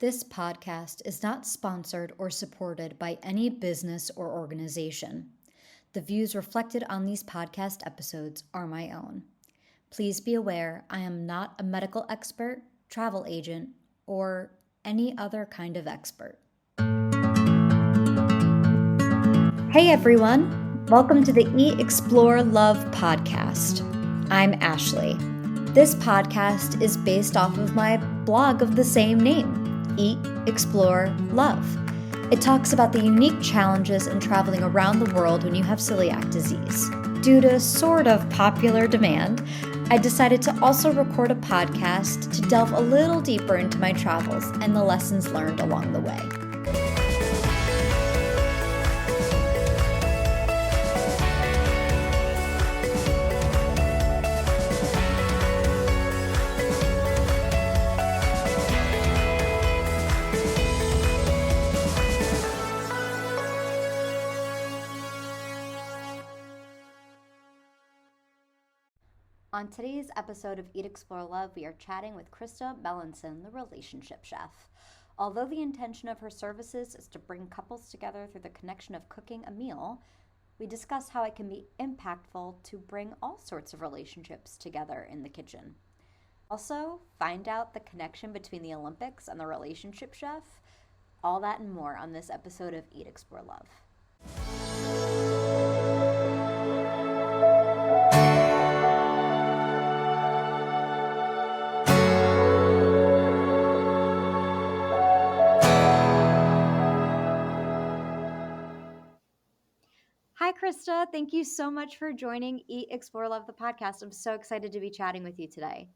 This podcast is not sponsored or supported by any business or organization. The views reflected on these podcast episodes are my own. Please be aware I am not a medical expert, travel agent, or any other kind of expert. Hey everyone, welcome to the Eat, Explore, Love podcast. I'm Ashley. This podcast is based off of my blog of the same name, Eat, Explore, Love. It talks about the unique challenges in traveling around the world when you have celiac disease. Due to sort of popular demand, I decided to also record a podcast to delve a little deeper into my travels and the lessons learned along the way. On today's episode of Eat, Explore, Love, we are chatting with Krista Melanson, the relationship chef. Although the intention of her services is to bring couples together through the connection of cooking a meal, we discuss how it can be impactful to bring all sorts of relationships together in the kitchen. Also, find out the connection between the Olympics and the relationship chef. All that and more on this episode of Eat, Explore, Love. Hi, Krista. Thank you so much for joining Eat, Explore, Love, the podcast. I'm so excited to be chatting with you today.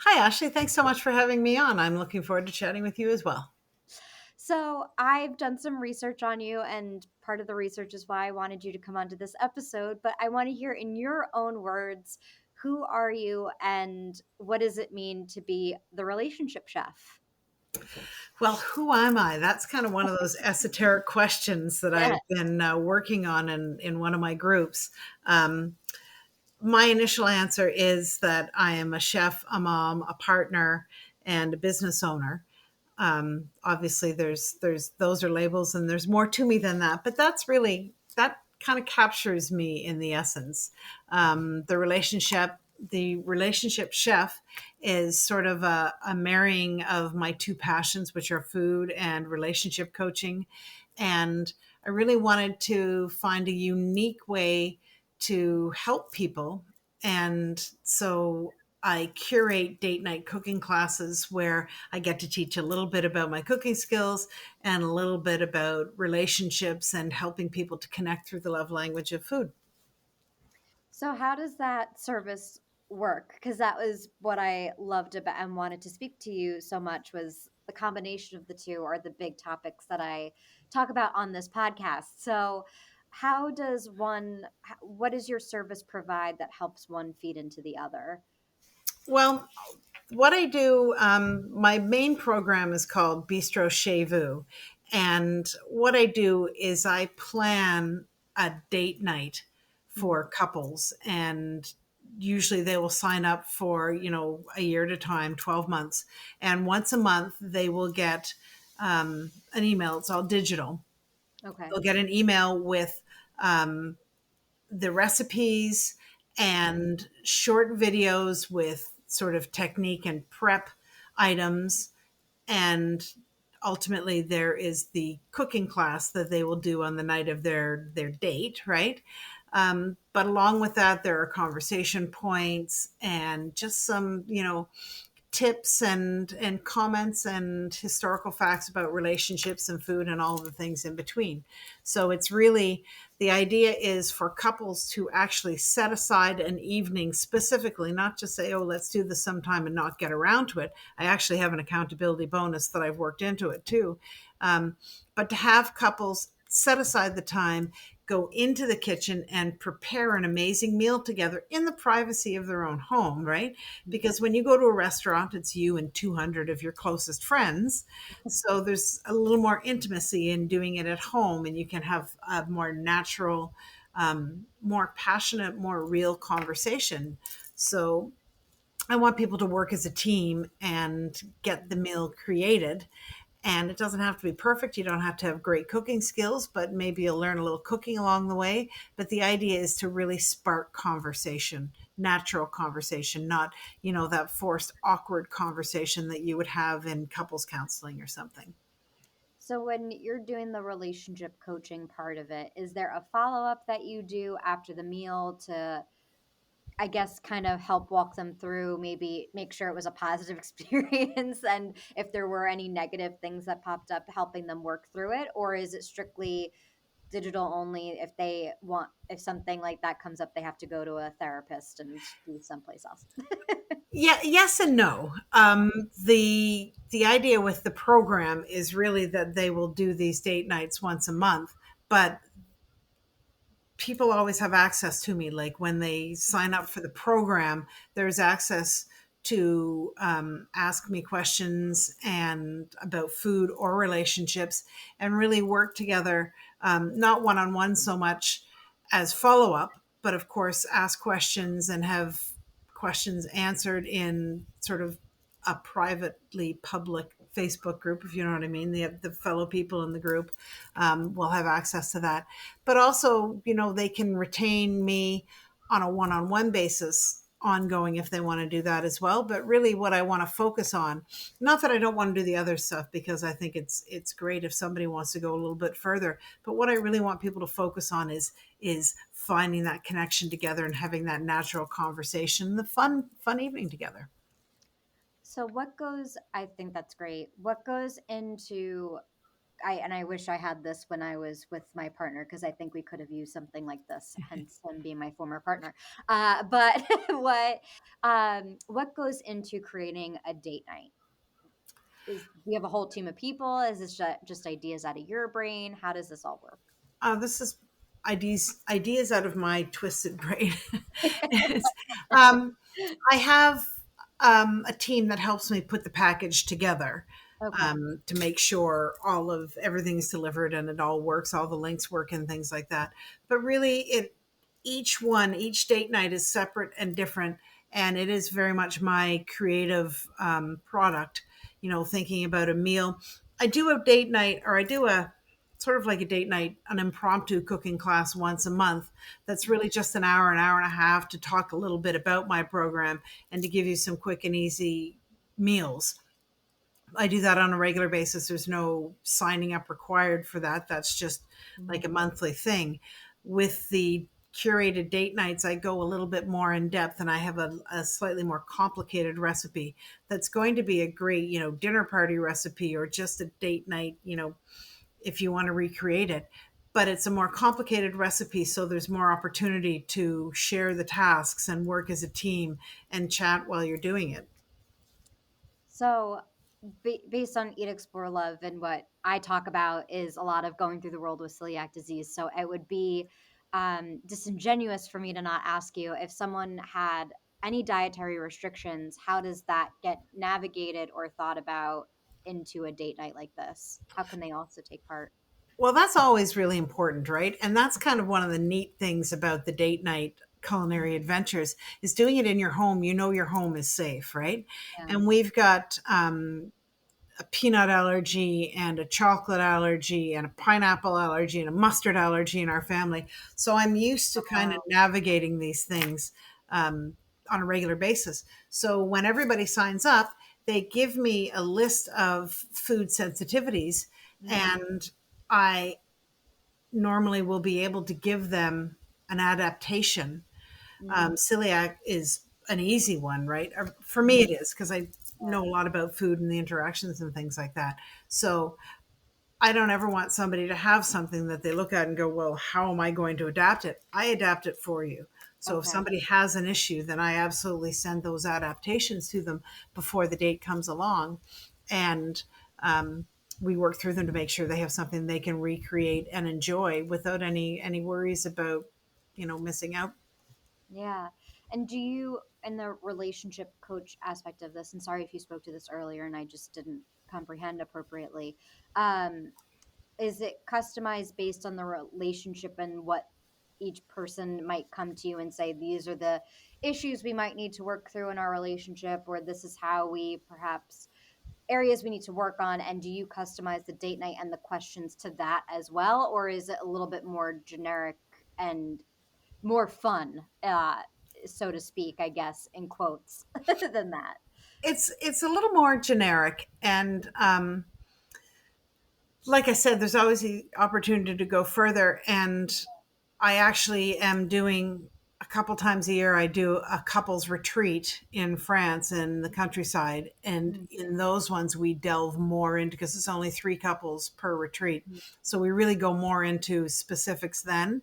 Hi, Ashley. Thanks so much for having me on. I'm looking forward to chatting with you as well. So I've done some research on you, and part of the research is why I wanted you to come onto this episode. But I want to hear in your own words, who are you and what does it mean to be the relationship chef? Well, who am I? That's kind of one of those esoteric questions that I've been working on in one of my groups. My initial answer is that I am a chef, a mom, a partner, and a business owner. Obviously, there's those are labels, and there's more to me than that. But that kind of captures me in the essence. The relationship chef is sort of a marrying of my two passions, which are food and relationship coaching. And I really wanted to find a unique way to help people. And so I curate date night cooking classes where I get to teach a little bit about my cooking skills and a little bit about relationships and helping people to connect through the love language of food. So how does that service work? Because that was what I loved about and wanted to speak to you so much was the combination of the two are the big topics that I talk about on this podcast. So what does your service provide that helps one feed into the other? Well, what I do, my main program is called Bistro Chez Vous. And what I do is I plan a date night for couples, and usually they will sign up for, a year at a time, 12 months. And once a month, they will get an email. It's all digital. Okay. They'll get an email with the recipes and short videos with sort of technique and prep items. And ultimately, there is the cooking class that they will do on the night of their date, right? But along with that, there are conversation points and just some, tips and comments and historical facts about relationships and food and all the things in between. So it's really, the idea is for couples to actually set aside an evening specifically, not just say, oh, let's do this sometime and not get around to it. I actually have an accountability bonus that I've worked into it too. But to have couples set aside the time, go into the kitchen and prepare an amazing meal together in the privacy of their own home, right? Because when you go to a restaurant, it's you and 200 of your closest friends. So there's a little more intimacy in doing it at home, and you can have a more natural, more passionate, more real conversation. So I want people to work as a team and get the meal created. And it doesn't have to be perfect. You don't have to have great cooking skills, but maybe you'll learn a little cooking along the way. But the idea is to really spark conversation, natural conversation, not, that forced, awkward conversation that you would have in couples counseling or something. So when you're doing the relationship coaching part of it, is there a follow-up that you do after the meal to, I guess, kind of help walk them through, maybe make sure it was a positive experience, and if there were any negative things that popped up, helping them work through it? Or is it strictly digital only? If something like that comes up, they have to go to a therapist and be someplace else? Yeah, yes and no. The idea with the program is really that they will do these date nights once a month, but people always have access to me. Like when they sign up for the program, there's access to ask me questions and about food or relationships, and really work together, not one-on-one so much as follow-up, but of course ask questions and have questions answered in sort of a privately public Facebook group, if you know what I mean. The fellow people in the group will have access to that. But also, they can retain me on a one-on-one basis ongoing if they want to do that as well. But really what I want to focus on, not that I don't want to do the other stuff, because I think it's great if somebody wants to go a little bit further, but what I really want people to focus on is finding that connection together and having that natural conversation, the fun evening together. So I think that's great. What goes into, I wish I had this when I was with my partner, because I think we could have used something like this, hence him being my former partner. But what goes into creating a date night? Do you have a whole team of people? Is this just ideas out of your brain? How does this all work? This is ideas out of my twisted brain. It's, um, I have a team that helps me put the package together, Okay. to make sure all of everything's delivered and it all works, all the links work and things like that. But really, each date night is separate and different, and it is very much my creative product. Thinking about a meal. I do a date night, or I do a sort of like a date night, an impromptu cooking class once a month. That's really just an hour and a half to talk a little bit about my program and to give you some quick and easy meals. I do that on a regular basis. There's no signing up required for that. That's just like a Mhm. monthly thing. With the curated date nights, I go a little bit more in depth, and I have a slightly more complicated recipe that's going to be a great, dinner party recipe, or just a date night, if you want to recreate it. But it's a more complicated recipe, so there's more opportunity to share the tasks and work as a team and chat while you're doing it. So, based on Eat, Explore, Love, and what I talk about is a lot of going through the world with celiac disease. So, it would be disingenuous for me to not ask you, if someone had any dietary restrictions, how does that get navigated or thought about into a date night like this? How can they also take part? Well, that's always really important, right? And that's kind of one of the neat things about the date night culinary adventures, is doing it in your home. Your home is safe, right? Yeah. And we've got a peanut allergy and a chocolate allergy and a pineapple allergy and a mustard allergy in our family. So I'm used to kind of Oh, navigating these things on a regular basis. So when everybody signs up, they give me a list of food sensitivities, mm, and I normally will be able to give them an adaptation. mm, Celiac is an easy one, right? Or for me, mm, it is, because I yeah. know a lot about food and the interactions and things like that. So I don't ever want somebody to have something that they look at and go, well, how am I going to adapt it? I adapt it for you. So if Okay. somebody has an issue, then I absolutely send those adaptations to them before the date comes along. And we work through them to make sure they have something they can recreate and enjoy without any worries about, missing out. Yeah. And do you, in the relationship coach aspect of this, and sorry if you spoke to this earlier and I just didn't comprehend appropriately, um, is it customized based on the relationship and what each person might come to you and say, these are the issues we might need to work through in our relationship, or this is how we perhaps areas we need to work on, and do you customize the date night and the questions to that as well, or is it a little bit more generic and more fun, so to speak, I guess, in quotes, than that? It's a little more generic, and like I said, there's always the opportunity to go further. And I actually am doing a couple times a year, I do a couples retreat in France in the countryside. And in those ones, we delve more into, because it's only 3 couples per retreat. So we really go more into specifics then.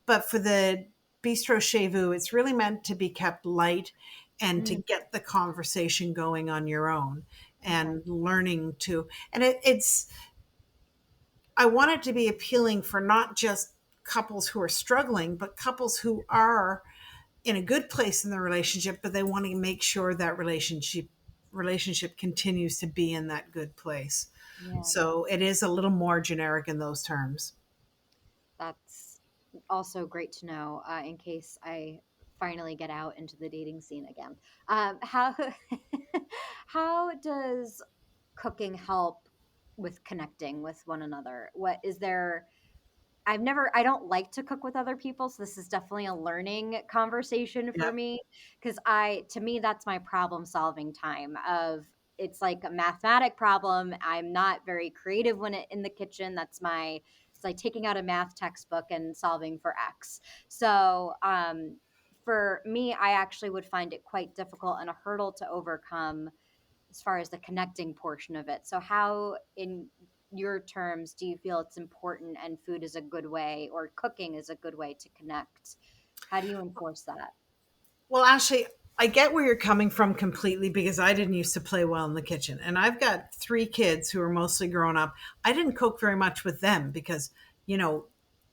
But for the Bistro Chez Vous, it's really meant to be kept light and to Mm, get the conversation going on your own okay. and learning to, and it's, I want it to be appealing for not just couples who are struggling, but couples who are in a good place in the relationship, but they want to make sure that relationship continues to be in that good place. Yeah. So it is a little more generic in those terms. That's also great to know, in case I finally get out into the dating scene again. How how does cooking help with connecting with one another? What is there? I don't like to cook with other people, so this is definitely a learning conversation for Yeah. me, because to me, that's my problem solving time of, it's like a mathematic problem. I'm not very creative in the kitchen. It's like taking out a math textbook and solving for X. So, for me, I actually would find it quite difficult and a hurdle to overcome as far as the connecting portion of it. So, how, in your terms, do you feel it's important and food is a good way, or cooking is a good way to connect? How do you enforce that? Well, Ashley, I get where you're coming from completely, because I didn't used to play well in the kitchen. And I've got 3 kids who are mostly grown up. I didn't cook very much with them because, you know,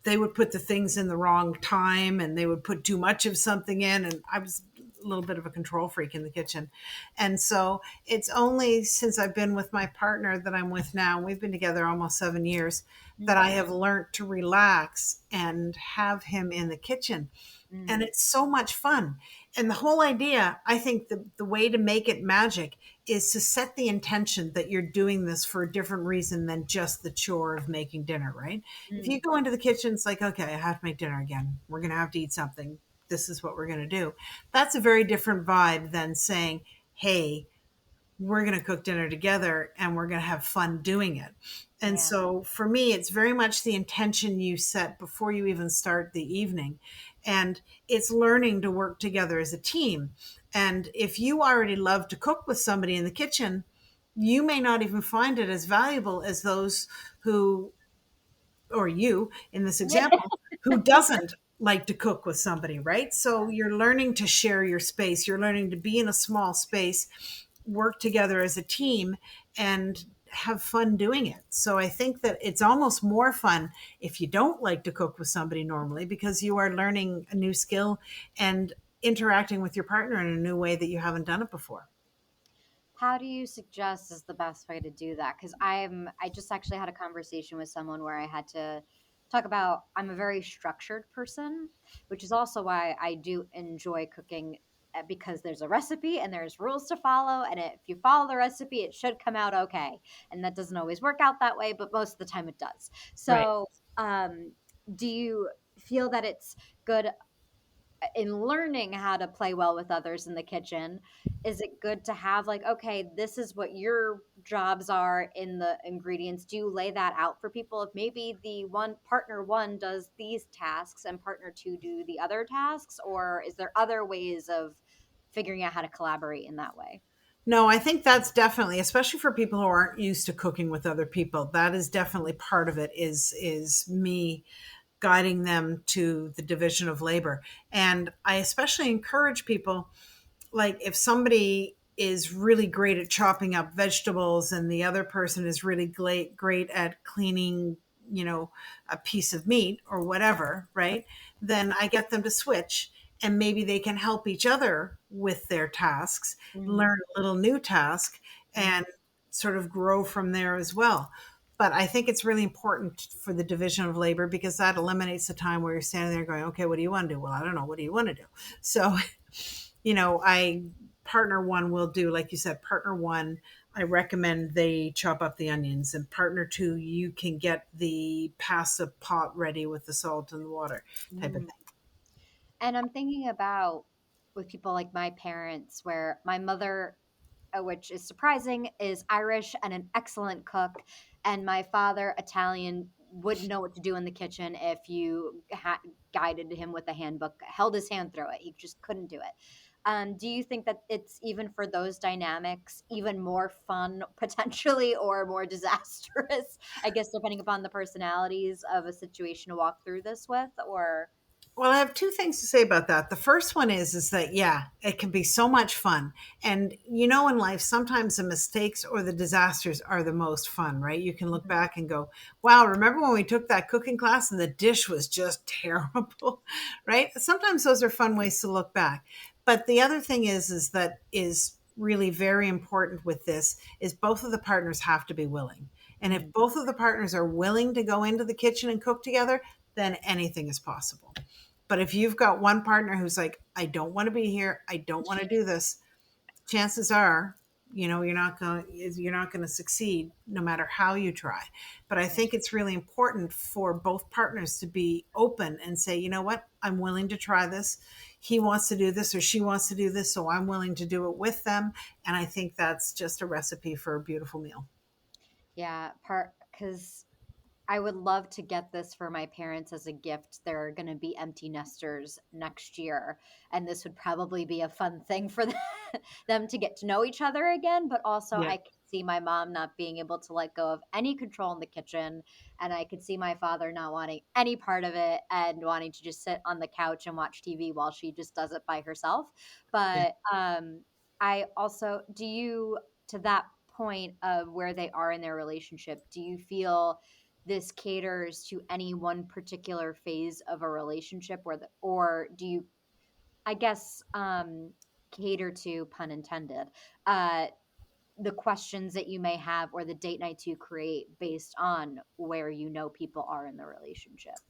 they would put the things in the wrong time and they would put too much of something in. And I was a little bit of a control freak in the kitchen. And so it's only since I've been with my partner that I'm with now, and we've been together almost 7 years, that I Mm, have learned to relax and have him in the kitchen. And mm, it's so much fun. And the whole idea, I think the way to make it magic is to set the intention that you're doing this for a different reason than just the chore of making dinner, right? If you mm. go into the kitchen, it's like, okay, I have to make dinner again. We're going to have to eat something. This is what we're going to do. That's a very different vibe than saying, hey, we're going to cook dinner together and we're going to have fun doing it. And Yeah. so for me, it's very much the intention you set before you even start the evening. And it's learning to work together as a team. And if you already love to cook with somebody in the kitchen, you may not even find it as valuable as those who, or you in this example, who doesn't like to cook with somebody, right? So you're learning to share your space. You're learning to be in a small space, work together as a team, and have fun doing it. So I think that it's almost more fun if you don't like to cook with somebody normally, because you are learning a new skill and interacting with your partner in a new way that you haven't done it before. How do you suggest is the best way to do that? Because I just actually had a conversation with someone where I had to talk about, I'm a very structured person, which is also why I do enjoy cooking, because there's a recipe and there's rules to follow, and if you follow the recipe, it should come out okay. And that doesn't always work out that way, but most of the time it does. Right. So, do you feel that it's good in learning how to play well with others in the kitchen? Is it good to have, like, okay, this is what your jobs are in the ingredients? Do you lay that out for people? If maybe the one partner one does these tasks and partner two do the other tasks, or is there other ways of figuring out how to collaborate in that way? No, I think that's definitely, especially for people who aren't used to cooking with other people, that is definitely part of it, is me guiding them to the division of labor. And I especially encourage people, like if somebody is really great at chopping up vegetables and the other person is really great at cleaning, a piece of meat or whatever, right? Then I get them to switch, and maybe they can help each other with their tasks, Mm, learn a little new task, mm, and sort of grow from there as well. But I think it's really important for the division of labor, because that eliminates the time where you're standing there going, okay, what do you want to do? Well, I don't know. What do you want to do? So, I partner one will do, like you said, partner one I recommend they chop up the onions. And partner two, you can get the pasta pot ready with the salt and the water type of Mm. thing. And I'm thinking about with people like my parents, where my mother, which is surprising, is Irish and an excellent cook, and my father, Italian, wouldn't know what to do in the kitchen if you guided him with a handbook, held his hand through it. He just couldn't do it. Do you think that it's even for those dynamics even more fun potentially or more disastrous? I guess depending upon the personalities of a situation to walk through this with, or Well, I have two things to say about that. The first one is that yeah, it can be so much fun. And in life sometimes the mistakes or the disasters are the most fun, right? You can look back and go, "Wow, remember when we took that cooking class and the dish was just terrible?" Right? Sometimes those are fun ways to look back. But the other thing is that is really very important with this is both of the partners have to be willing. And if Mm, both of the partners are willing to go into the kitchen and cook together, then anything is possible. But if you've got one partner who's like, I don't want to be here, I don't want to do this, chances are, you're not going to succeed no matter how you try. But I that's think it's really important for both partners to be open and say, you know what, I'm willing to try this. He wants to do this or she wants to do this, so I'm willing to do it with them. And I think that's just a recipe for a beautiful meal. yeah, part because I would love to get this for my parents as a gift. They're going to be empty nesters next year, and this would probably be a fun thing for them, them to get to know each other again. But also, Yeah. I could see my mom not being able to let go of any control in the kitchen, and I could see my father not wanting any part of it and wanting to just sit on the couch and watch TV while she just does it by herself. Yeah. But I also, do you, to that point of where they are in their relationship, do you feel this caters to any one particular phase of a relationship, or do you, I guess, cater to, pun intended, uh the questions that you may have or the date nights you create based on where people are in the relationship?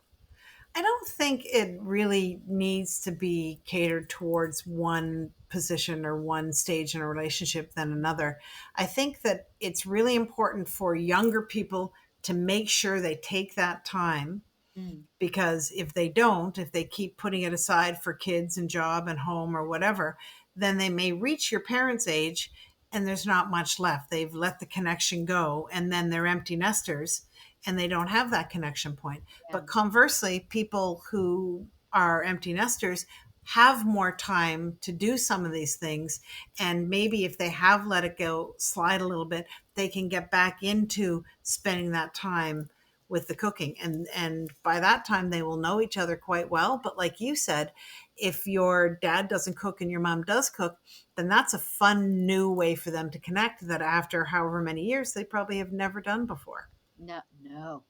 I don't think it really needs to be catered towards one position or one stage in a relationship than another. I think that it's really important for younger people to make sure they take that time, Mm, because if they don't, if they keep putting it aside for kids and job and home or whatever, then they may reach your parents' age and there's not much left. They've let the connection go and then they're empty nesters and they don't have that connection point. yeah, But conversely, people who are empty nesters have more time to do some of these things. And maybe if they have let it go, slide a little bit, they can get back into spending that time with the cooking, and by that time they will know each other quite well. But like you said, if your dad doesn't cook and your mom does cook, then that's a fun new way for them to connect that after however many years they probably have never done before. no, no.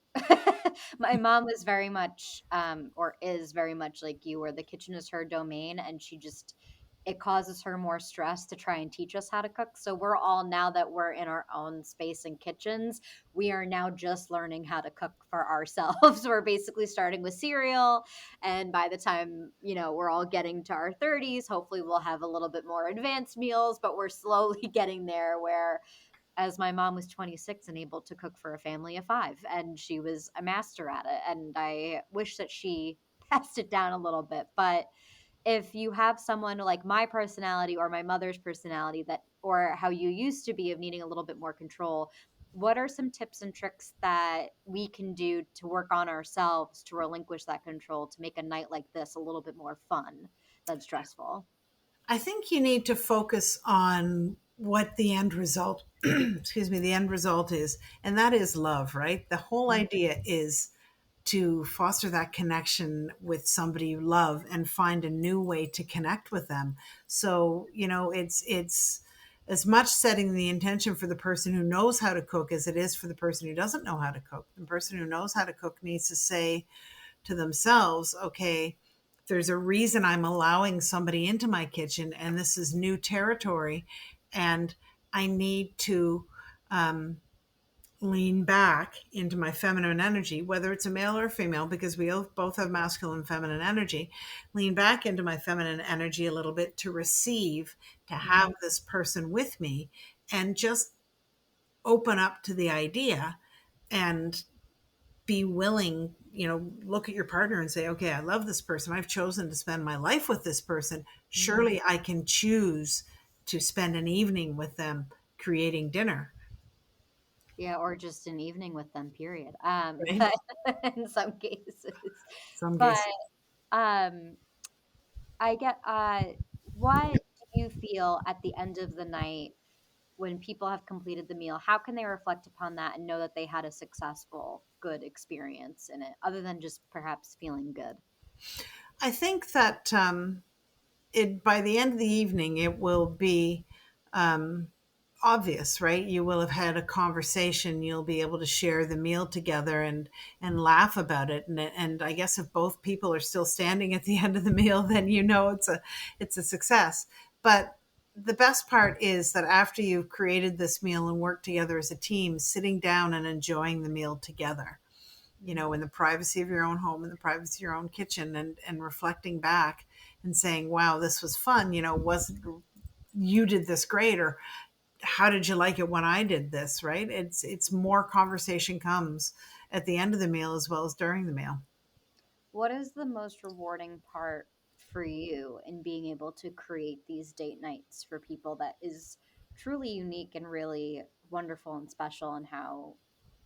My mom was very much, or is very much like you, where the kitchen is her domain, and she just, it causes her more stress to try and teach us how to cook. So we're all, now that we're in our own space and kitchens, we are now just learning how to cook for ourselves. We're basically starting with cereal, and by the time we're all getting to our 30s, hopefully we'll have a little bit more advanced meals. But we're slowly getting there, where as my mom was 26 and able to cook for a family of five, and she was a master at it, and I wish that she passed it down a little bit. But if you have someone like my personality or my mother's personality, that, or how you used to be, of needing a little bit more control, what are some tips and tricks that we can do to work on ourselves to relinquish that control, to make a night like this a little bit more fun than stressful? I think you need to focus on what the end result excuse me, the end result is, and that is love, right? The whole Mhm. idea is to foster that connection with somebody you love and find a new way to connect with them. So, it's as much setting the intention for the person who knows how to cook as it is for the person who doesn't know how to cook. The person who knows how to cook needs to say to themselves, okay, there's a reason I'm allowing somebody into my kitchen and this is new territory, and I need to um, lean back into my feminine energy, whether it's a male or a female, because we both have masculine and feminine energy. Lean back into my feminine energy a little bit to receive, to have Mhm. this person with me, and just open up to the idea and be willing, look at your partner and say, okay, I love this person. I've chosen to spend my life with this person. Mhm. Surely I can choose to spend an evening with them creating dinner, Yeah, or just an evening with them, period. right? But in some cases. Some But, cases. um, I get what do you feel at the end of the night when people have completed the meal? How can they reflect upon that and know that they had a successful, good experience in it, other than just perhaps feeling good? I think that it by the end of the evening, it will be obvious, right? You will have had a conversation. You'll be able to share the meal together and laugh about it. And I guess if both people are still standing at the end of the meal, then it's a success. But the best part is that after you've created this meal and worked together as a team, sitting down and enjoying the meal together, in the privacy of your own home, in the privacy of your own kitchen, and reflecting back and saying, wow, this was fun. Was you did this great, or how did you like it when I did this, right? It's more conversation comes at the end of the meal as well as during the meal. What is the most rewarding part for you in being able to create these date nights for people that is truly unique and really wonderful and special, and how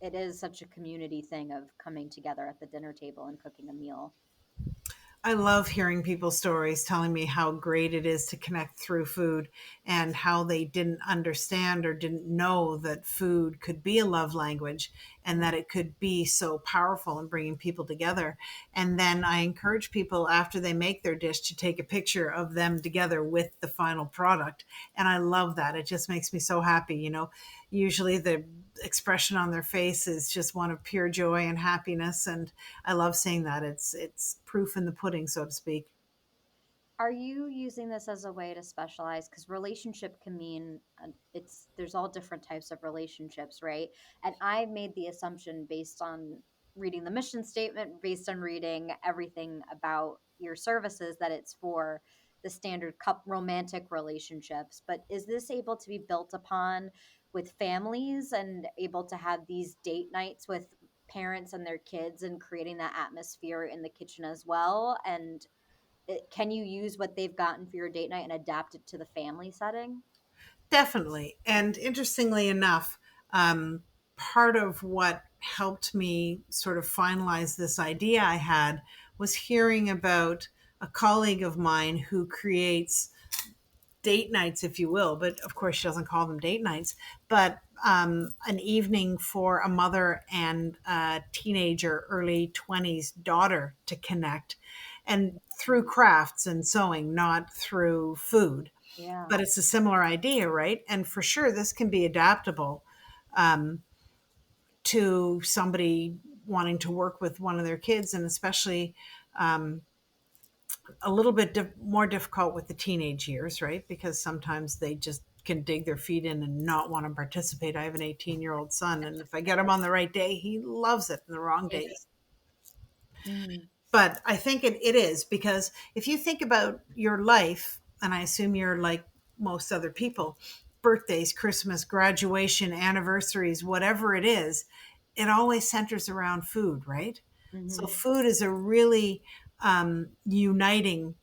it is such a community thing of coming together at the dinner table and cooking a meal? I love hearing people's stories telling me how great it is to connect through food and how they didn't understand or didn't know that food could be a love language and that it could be so powerful in bringing people together. And then I encourage people after they make their dish to take a picture of them together with the final product. And I love that. It just makes me so happy. Usually the expression on their face is just one of pure joy and happiness, and I love seeing that. It's proof in the pudding, so to speak. Are you using this as a way to specialize? Because relationship can mean there's all different types of relationships, right? And I made the assumption based on reading the mission statement, based on reading everything about your services, that it's for the standard cup romantic relationships. But is this able to be built upon with families and able to have these date nights with parents and their kids and creating that atmosphere in the kitchen as well? And can you use what they've gotten for your date night and adapt it to the family setting? Definitely. And interestingly enough, part of what helped me sort of finalize this idea I had was hearing about a colleague of mine who creates date nights, if you will, but of course she doesn't call them date nights, but an evening for a mother and a teenager, early 20s daughter to connect, and through crafts and sewing, not through food. Yeah. But it's a similar idea, right? And for sure, this can be adaptable to somebody wanting to work with one of their kids, and especially a little bit more difficult with the teenage years, right? Because sometimes they just can dig their feet in and not want to participate. I have an 18-year-old son, and if I get him on the right day, he loves it. And the wrong Yeah. days, Mhm. but I think it is, because if you think about your life, and I assume you're like most other people, birthdays, Christmas, graduation, anniversaries, whatever it always centers around food, right? So Mhm. food is a really uniting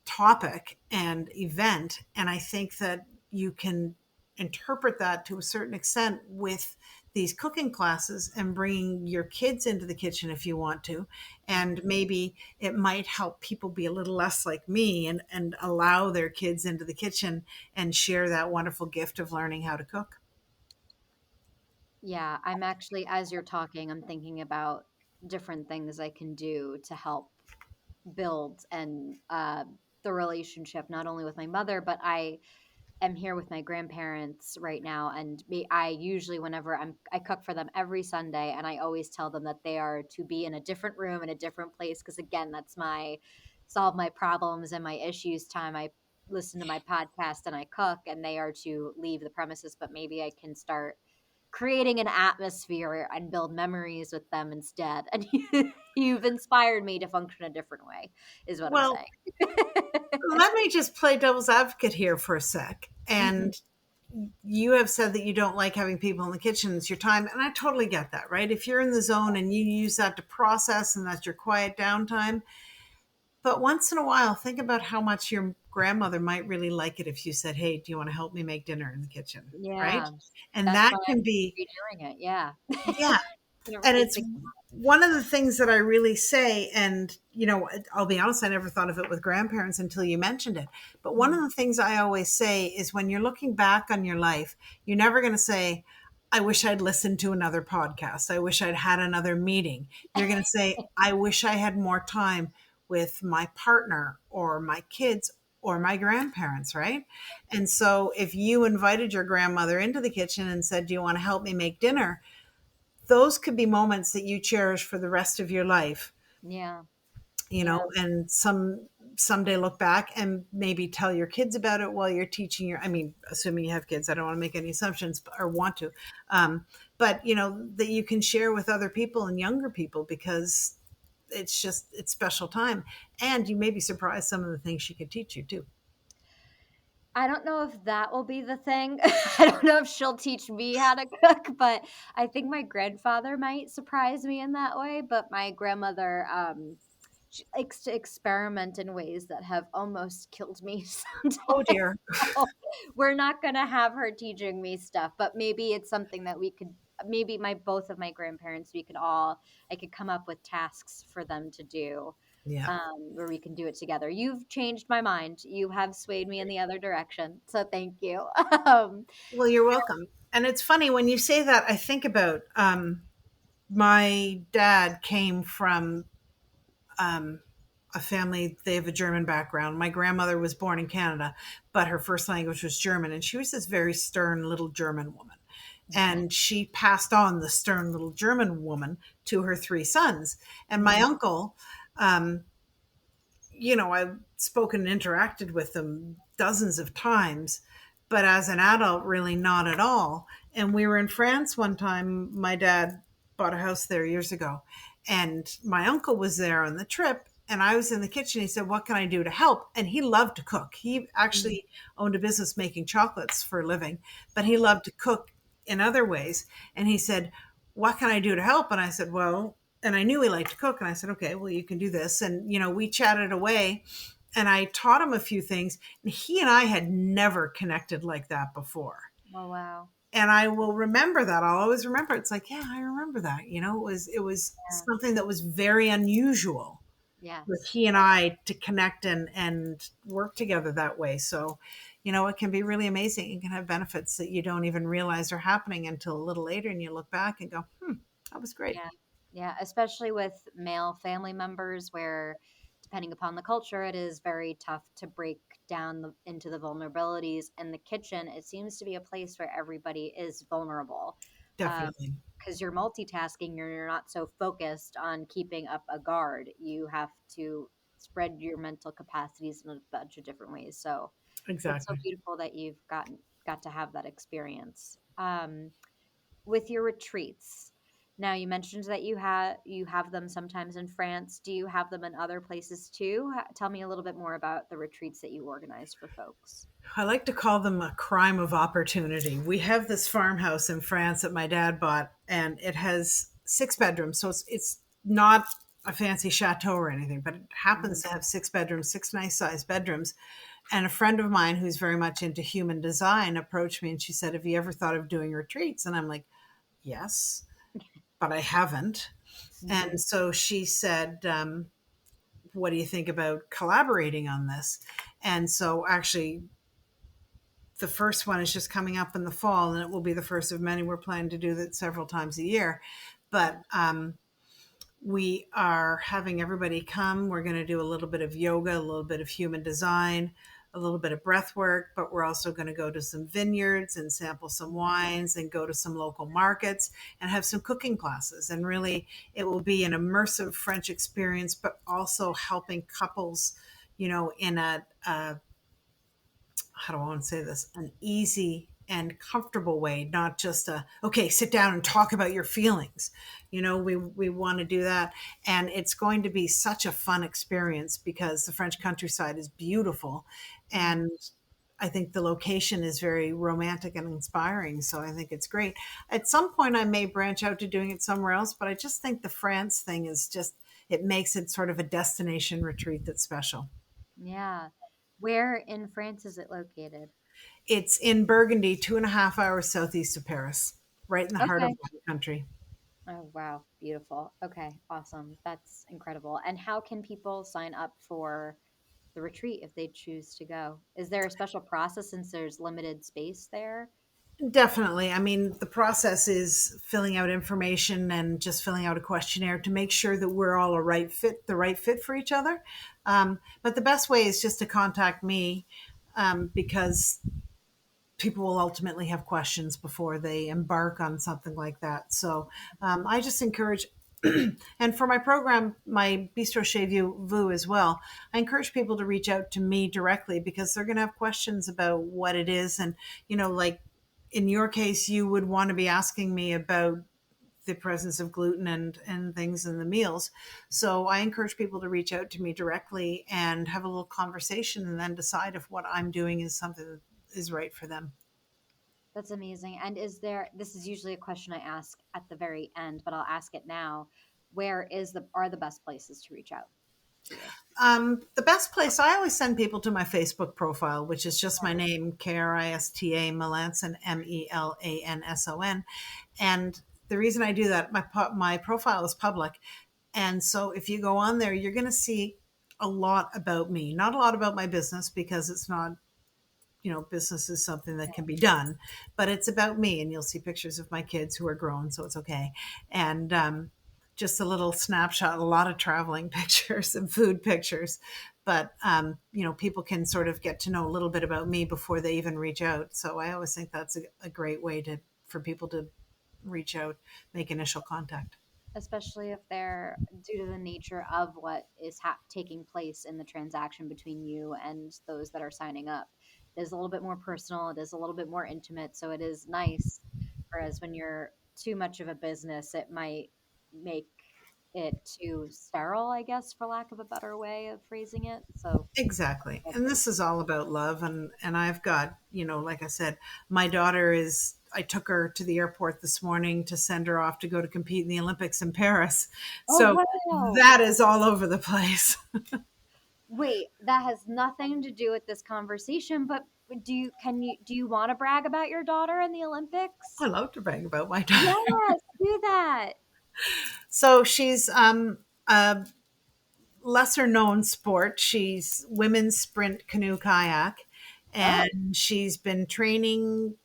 topic and event. And I think that you can interpret that to a certain extent with these cooking classes and bringing your kids into the kitchen if you want to. And maybe it might help people be a little less like me and allow their kids into the kitchen and share that wonderful gift of learning how to cook. Yeah, I'm actually, as you're talking, I'm thinking about different things I can do to help build and the relationship not only with my mother, but I am here with my grandparents right now, and I usually, whenever I cook for them every Sunday, and I always tell them that they are to be in a different room in a different place, because again, that's my solve my problems and my issues time. I listen to my podcast and I cook, and they are to leave the premises, but maybe I can start creating an atmosphere and build memories with them instead. And you've inspired me to function a different way, is what I'm Well, saying. let me just play devil's advocate here for a sec. Mhm. And you have said that you don't like having people in the kitchen. It's your time. And I totally get that, right? If you're in the zone and you use that to process and that's your quiet downtime. But once in a while, think about how much your grandmother might really like it if you said, "Hey, do you want to help me make dinner in the kitchen?" Right? Yeah. And That's that why can I'm be, redoing it. Yeah. yeah. Didn't And really it's think. one of the things that I really say, and I'll be honest, I never thought of it with grandparents until you mentioned it. But one of Mhm. the things I always say is when you're looking back on your life, you're never going to say, I wish I'd listened to another podcast. I wish I'd had another meeting. You're going to say, I wish I had more time with my partner or my kids or my grandparents, right? And so if you invited your grandmother into the kitchen and said, do you want to help me make dinner? Those could be moments that you cherish for the rest of your life, Yeah. Yeah. and someday look back and maybe tell your kids about it while you're teaching I mean, assuming you have kids, I don't want to make any assumptions or want to, but that you can share with other people and younger people because it's special time, and you may be surprised some of the things she could teach you too. I don't know if that will be the thing. I don't know if she'll teach me how to cook, but I think my grandfather might surprise me in that way. But my grandmother, she likes to experiment in ways that have almost killed me Oh sometimes. dear. So we're not gonna have her teaching me stuff, but maybe it's something that we could. Maybe my both of my grandparents, I could come up with tasks for them to do, Yeah. where we can do it together. You've changed my mind. You have swayed me in the other direction. So thank you. Well, you're welcome. And it's funny when you say that, I think about my dad came from a family, they have a German background. My grandmother was born in Canada, but her first language was German. And she was this very stern little German woman. Mhm, And she passed on the stern little German woman to her three sons. And my mhm, uncle, I've spoken and interacted with them dozens of times, but as an adult, really not at all. And we were in France one time. My dad bought a house there years ago, and my uncle was there on the trip. And I was in the kitchen. He said, what can I do to help? And he loved to cook. He mhm, actually owned a business making chocolates for a living, but he loved to cook in other ways. And he said, what can I do to help? And I said, well, and I knew he liked to cook. And I said, okay, well, you can do this. And, we chatted away and I taught him a few things. And he and I had never connected like that before. oh, wow. And I will remember that. I'll always remember. It's like, yeah, I remember that. It was Yeah. something that was very unusual with Yes. he and I to connect and work together that way. So, it can be really amazing. It can have benefits that you don't even realize are happening until a little later, and you look back and go, that was great. Yeah. Yeah. Especially with male family members, where depending upon the culture, it is very tough to break down into the vulnerabilities. In the kitchen, it seems to be a place where everybody is vulnerable. Definitely. Because you're multitasking, you're not so focused on keeping up a guard. You have to spread your mental capacities in a bunch of different ways. So it's so Exactly. beautiful that you've got to have that experience. With your retreats. Now you mentioned that you have them sometimes in France. Do you have them in other places too? Tell me a little bit more about the retreats that you organize for folks. I like to call them a crime of opportunity. We have this farmhouse in France that my dad bought, and it has six bedrooms. So it's not a fancy chateau or anything, but it happens Mhm. to have six bedrooms, six nice sized bedrooms. And a friend of mine who's very much into human design approached me and she said, have you ever thought of doing retreats? And I'm like, yes, but I haven't. And Mhm. so she said, what do you think about collaborating on this? And so actually, the first one is just coming up in the fall, and it will be the first of many. We're planning to do that several times a year. But we are having everybody come. We're going to do a little bit of yoga, a little bit of human design, a little bit of breath work, but we're also going to go to some vineyards and sample some wines and go to some local markets and have some cooking classes. And really, it will be an immersive French experience, but also helping couples, in a how do I want to say this, an easy and comfortable way, not just okay, sit down and talk about your feelings. We want to do that. And it's going to be such a fun experience because the French countryside is beautiful. Mhm. And I think the location is very romantic and inspiring. So I think it's great. At some point, I may branch out to doing it somewhere else, but I just think the France thing is just, it makes it sort of a destination retreat that's special. Yeah. Where in France is it located? It's in Burgundy, 2.5 hours southeast of Paris, right in the heart of Okay. the country. Oh, wow. Beautiful. Okay. Awesome. That's incredible. And how can people sign up for the retreat if they choose to go? Is there a special process since there's limited space there? Definitely. I mean, the process is filling out information and just filling out a questionnaire to make sure that we're all the right fit for each other. But the best way is just to contact me, because people will ultimately have questions before they embark on something like that. So I just encourage, and for my program, my Bistro Chez Vous as well, I encourage people to reach out to me directly because they're going to have questions about what it is. And, like in your case, you would want to be asking me about the presence of gluten and things in the meals. So I encourage people to reach out to me directly and have a little conversation and then decide if what I'm doing is something that is right for them. That's amazing. And this is usually a question I ask at the very end, but I'll ask it now. Are the best places to reach out to you? The best place, I always send people to my Facebook profile, which is just my name, Krista Melanson, Melanson. And the reason I do that, my profile is public. And so if you go on there, you're going to see a lot about me, not a lot about my business because it's not, business is something that can be done, but it's about me. And you'll see pictures of my kids who are grown, so it's okay. And just a little snapshot, a lot of traveling pictures and food pictures. But, people can sort of get to know a little bit about me before they even reach out. So I always think that's a great way for people to reach out, make initial contact. Especially if they're due to the nature of what is taking place in the transaction between you and those that are signing up. It is a little bit more personal, it is a little bit more intimate, so it is nice. Whereas when you're too much of a business, it might make it too sterile, I guess, for lack of a better way of phrasing it. So Exactly. that's And great. this is all about love. And I've got, like I said, my daughter I took her to the airport this morning to send her off to go to compete in the Olympics in Paris. Oh So wow. that is all over the place. Wait, that has nothing to do with this conversation, but do you want to brag about your daughter in the I Olympics? love to brag about my daughter. Yes, do that. So she's a lesser known sport. She's women's sprint canoe kayak, Oh, and she's been training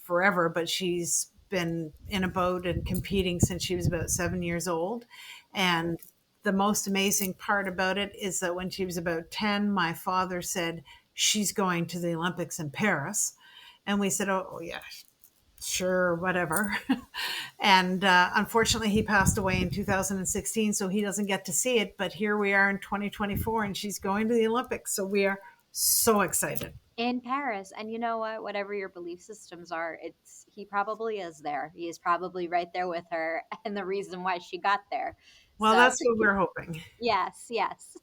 forever, but she's been in a boat and competing since she was about 7 years old. And the most amazing part about it is that when she was about 10, my father said, she's going to the Olympics in Paris. And we said, oh, yeah, sure, whatever. And unfortunately, he passed away in 2016, so he doesn't get to see it. But here we are in 2024, and she's going to the Olympics. So we are so excited. in Paris. And you know what? Whatever your belief systems are, he probably is there. He is probably right there with her and the reason why she got there. Well, So that's what we're hoping. yes, yes.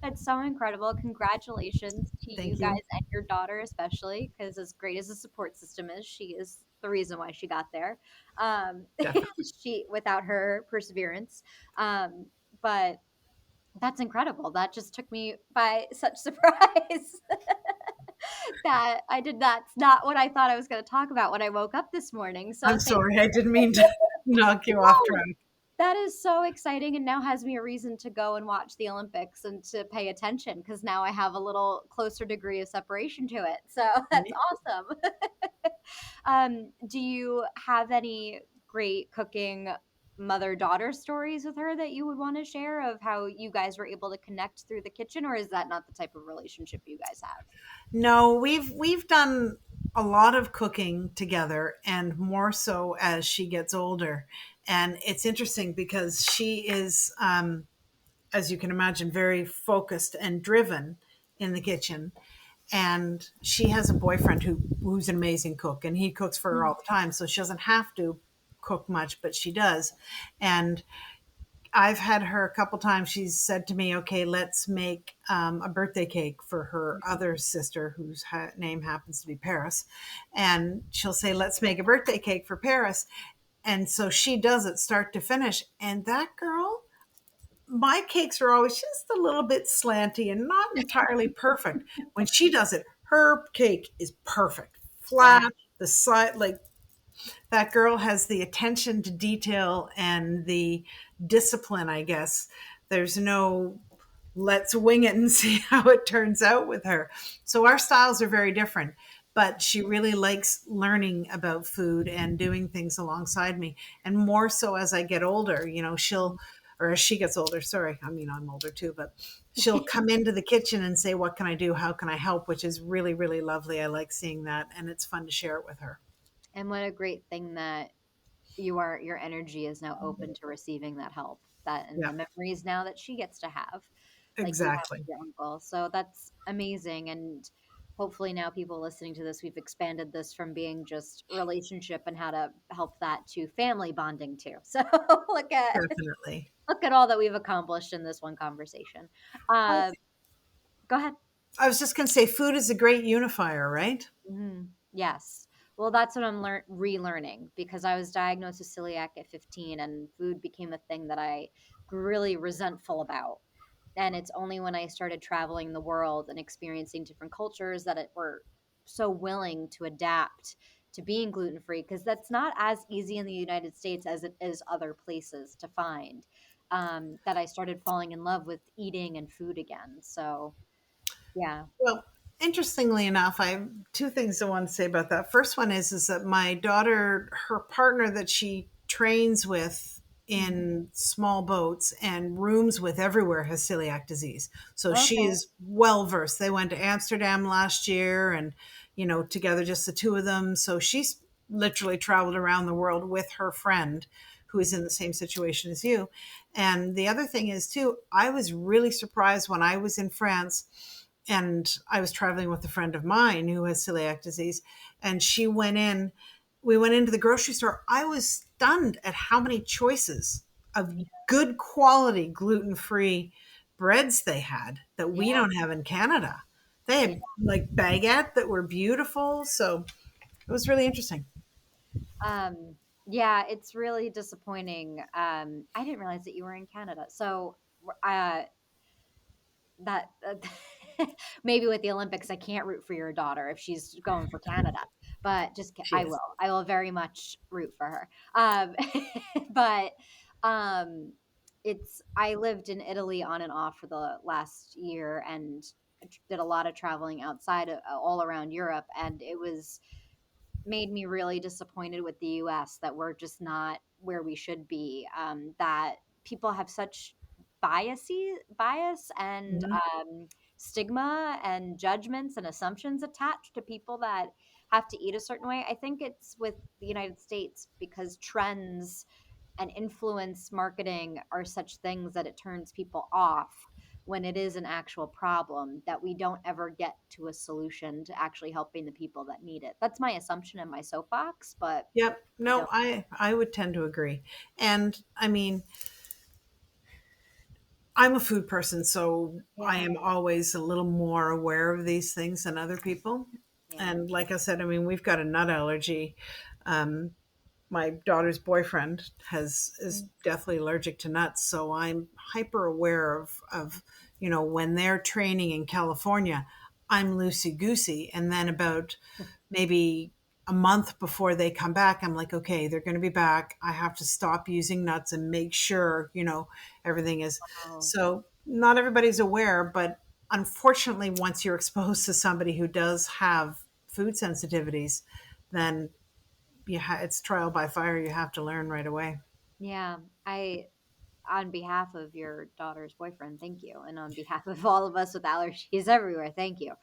It's so incredible. Congratulations to you Thank guys you. and your daughter, especially, because as great as the support system is, she is the reason why she got there. Um, Definitely. without her perseverance. Um, but that's incredible. That just took me by such surprise that that's not what I thought I was going to talk about when I woke up this morning. So I'm thank sorry. I didn't mean to knock you off you. track. That is so exciting and now has me a reason to go and watch the Olympics and to pay attention because now I have a little closer degree of separation to it. So that's awesome. Do you have any great cooking mother-daughter stories with her that you would want to share of how you guys were able to connect through the kitchen, or is that not the type of relationship you guys have? No, we've done a lot of cooking together, and more so as she gets older. And it's interesting because she is, as you can imagine, very focused and driven in the kitchen. And she has a boyfriend who's an amazing cook, and he cooks for her all the time, so she doesn't have to cook much, but she does. And I've had her a couple times. She's said to me, "Okay, let's make a birthday cake for her other sister, whose name happens to be Paris," and she'll say, "Let's make a birthday cake for Paris," and so she does it start to finish. And that girl, my cakes are always just a little bit slanty and not entirely perfect. When she does it, her cake is perfect, Wow. flat, the side like that girl has the attention to detail and the discipline, I guess. There's no let's wing it and see how it turns out with her. So our styles are very different, but she really likes learning about food and doing things alongside me. And more so as I get older, or as she gets older, sorry, I mean, I'm older too, but she'll come into the kitchen and say, "What can I do? How can I help?" Which is really, really lovely. I like seeing that, and it's fun to share it with her. And what a great thing that your energy is now open to receiving that help, that and Yeah, the memories now that she gets to have, like you have with exactly. your uncle. So that's amazing. And hopefully now people listening to this, we've expanded this from being just relationship and how to help that to family bonding too. So look at Definitely. look at all that we've accomplished in this one conversation. Uh, Go ahead. I was just going to say, food is a great unifier, right? Yes. Well, that's what I'm relearning because I was diagnosed with celiac at 15 and food became a thing that I grew really resentful about. And it's only when I started traveling the world and experiencing different cultures that it were so willing to adapt to being gluten free because that's not as easy in the United States as it is other places to find. That I started falling in love with eating and food again. So, yeah. Well, interestingly enough, I have two things I want to say about that. First one is that my daughter, her partner that she trains with Mhm. in small boats and rooms with everywhere has celiac disease. So she Okay. is well versed. They went to Amsterdam last year and, together just the two of them. So she's literally traveled around the world with her friend who is in the same situation as you. And the other thing is, too, I was really surprised when I was in France and I was traveling with a friend of mine who has celiac disease, and we went into the grocery store. I was stunned at how many choices of good quality gluten-free breads they had that we Yeah. don't have in Canada. They Yeah. had like baguette that were beautiful. So it was really interesting. Um, yeah, it's really disappointing. I didn't realize that you were in Canada. So, uh, that maybe with the Olympics, I can't root for your daughter if she's going for Canada, but She I is. will. I will very much root for her. But um, I lived in Italy on and off for the last year and did a lot of traveling outside, all around Europe, and it was made me really disappointed with the US that we're just not where we should be. That people have such bias and Mhm. stigma and judgments and assumptions attached to people that have to eat a certain way. I think it's with the United States because trends and influence marketing are such things that it turns people off when it is an actual problem that we don't ever get to a solution to actually helping the people that need it. That's my assumption in my soapbox, but Yep. I No, don't. I would tend to agree. And I mean, I'm a food person, so I Yeah. am always a little more aware of these things than other people. Yeah. And like I said, I mean, we've got a nut allergy. My daughter's boyfriend has is Mm. definitely allergic to nuts, so I'm hyper aware of when they're training in California, I'm loosey goosey, and then about maybe a month before they come back, I'm like, okay, they're going to be back. I have to stop using nuts and make sure everything is. Oh, So not everybody's aware, but unfortunately, once you're exposed to somebody who does have food sensitivities, then it's trial by fire. You have to learn right away. yeah. On behalf of your daughter's boyfriend, thank you. And on behalf of all of us with allergies everywhere, thank you.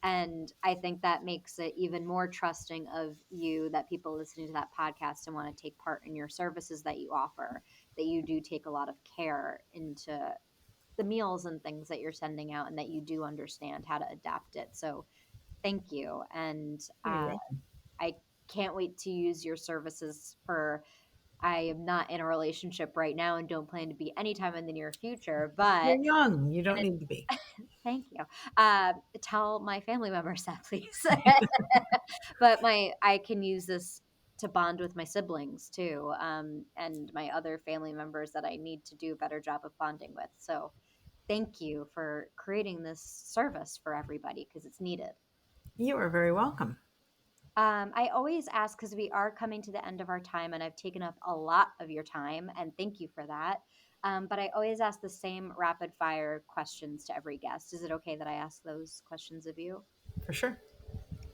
And I think that makes it even more trusting of you that people listening to that podcast and want to take part in your services that you offer, that you do take a lot of care into the meals and things that you're sending out and that you do understand how to adapt it. So thank you. And You're welcome. I can't wait to use your services for I am not in a relationship right now and don't plan to be anytime in the near future, but You're young. You don't and need to be. thank you. Tell my family members that, please. But I can use this to bond with my siblings too, and my other family members that I need to do a better job of bonding with. So thank you for creating this service for everybody because it's needed. You are very welcome. I always ask because we are coming to the end of our time, and I've taken up a lot of your time, and thank you for that. But I always ask the same rapid fire questions to every guest. Is it okay that I ask those questions of you? For sure.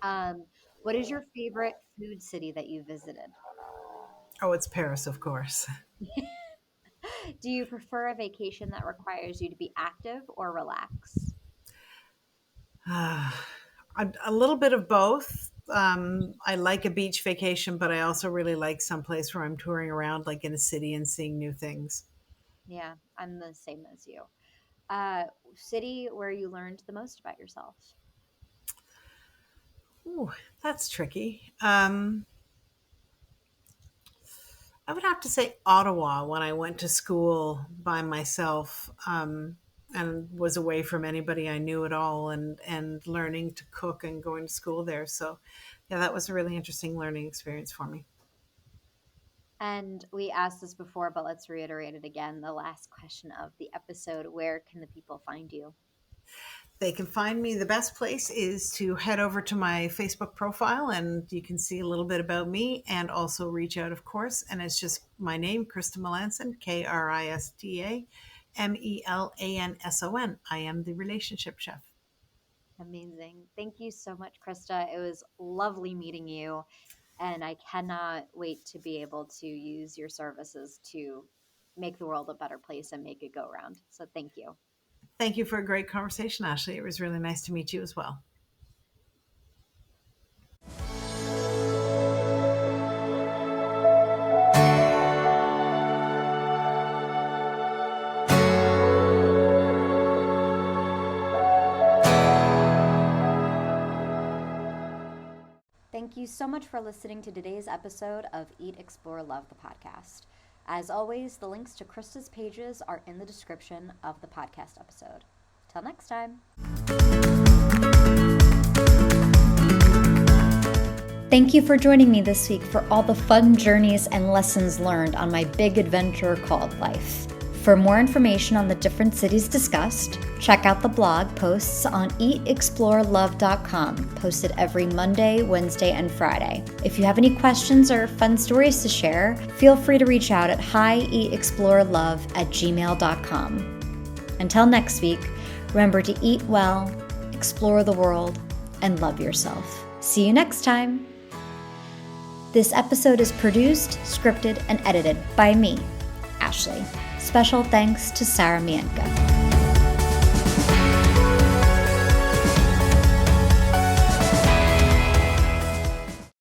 Um, what is your favorite food city that you visited? Oh, it's Paris, of course. Do you prefer a vacation that requires you to be active or relax? A little bit of both. I like a beach vacation, but I also really like some place where I'm touring around, like in a city and seeing new things. Yeah, I'm the same as you. City where you learned the most about yourself? Ooh, that's tricky. I would have to say Ottawa when I went to school by myself and was away from anybody I knew at all and learning to cook and going to school there. So, yeah, that was a really interesting learning experience for me. And we asked this before, but let's reiterate it again. The last question of the episode: where can the people find you? They can find me. The best place is to head over to my Facebook profile and you can see a little bit about me and also reach out, of course. And it's just my name, Krista Melanson, Kristamelanson. I am the relationship chef. Amazing. Thank you so much, Krista. It was lovely meeting you. And I cannot wait to be able to use your services to make the world a better place and make it go round. So thank you. Thank you for a great conversation, Ashley. It was really nice to meet you as well. Thank you so much for listening to today's episode of Eat, Explore, Love, the podcast. As always, the links to Krista's pages are in the description of the podcast episode. Till next time. Thank you for joining me this week for all the fun journeys and lessons learned on my big adventure called life. For more information on the different cities discussed, check out the blog posts on hieatexplorelove.com, posted every Monday, Wednesday, and Friday. If you have any questions or fun stories to share, feel free to reach out at hieatexplorelove@gmail.com. Until next week, remember to eat well, explore the world, and love yourself. See you next time. This episode is produced, scripted, and edited by me, Ashley. Special thanks to Sarah Mientka.